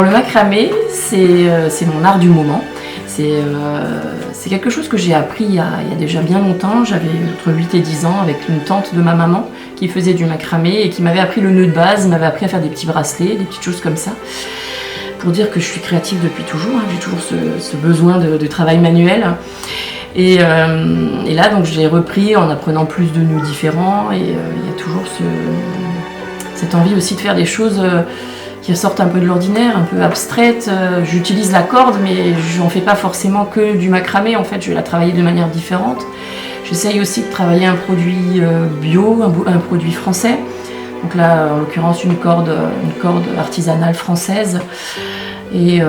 Le macramé, c'est mon art du moment. C'est quelque chose que j'ai appris il y a déjà bien longtemps. J'avais entre 8 et 10 ans avec une tante de ma maman qui faisait du macramé et qui m'avait appris le nœud de base, m'avait appris à faire des petits bracelets, des petites choses comme ça. Pour dire que je suis créative depuis toujours, hein. J'ai toujours ce besoin de travail manuel. Et là, donc, je l'ai repris en apprenant plus de nœuds différents. Et il y a toujours cette envie aussi de faire des choses qui sortent un peu de l'ordinaire, un peu abstraites. J'utilise la corde, mais je n'en fais pas forcément que du macramé. En fait, je vais la travailler de manière différente. J'essaye aussi de travailler un produit bio, un produit français. Donc là, en l'occurrence, une corde artisanale française. Et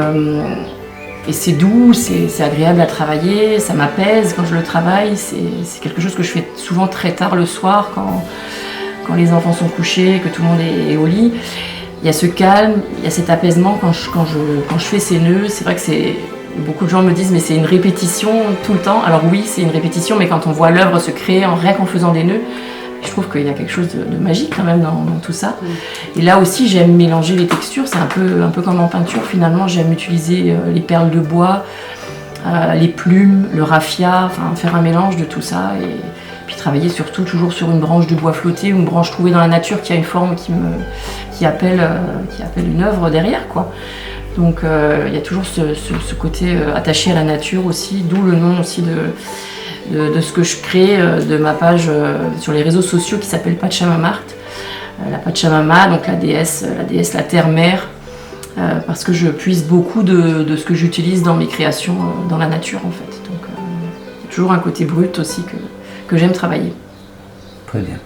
c'est doux, c'est agréable à travailler, ça m'apaise quand je le travaille. C'est quelque chose que je fais souvent très tard le soir, quand les enfants sont couchés, que tout le monde est au lit. Il y a ce calme, il y a cet apaisement quand je fais ces nœuds. C'est vrai que beaucoup de gens me disent mais c'est une répétition tout le temps. Alors oui, c'est une répétition, mais quand on voit l'œuvre se créer rien qu'en faisant des nœuds, je trouve qu'il y a quelque chose de magique quand même dans tout ça. Et là aussi, j'aime mélanger les textures. C'est un peu comme en peinture finalement. J'aime utiliser les perles de bois, les plumes, le raffia, enfin faire un mélange de tout ça. Et puis travailler surtout toujours sur une branche de bois flotté ou une branche trouvée dans la nature qui a une forme qui appelle une œuvre derrière, quoi. Donc il y a toujours ce côté attaché à la nature aussi, d'où le nom aussi de ce que je crée, de ma page sur les réseaux sociaux qui s'appelle Pachamamart. La Pachamama, donc la déesse, la terre-mère, parce que je puise beaucoup de ce que j'utilise dans mes créations dans la nature en fait. Donc il y a toujours un côté brut aussi que j'aime travailler. Très bien.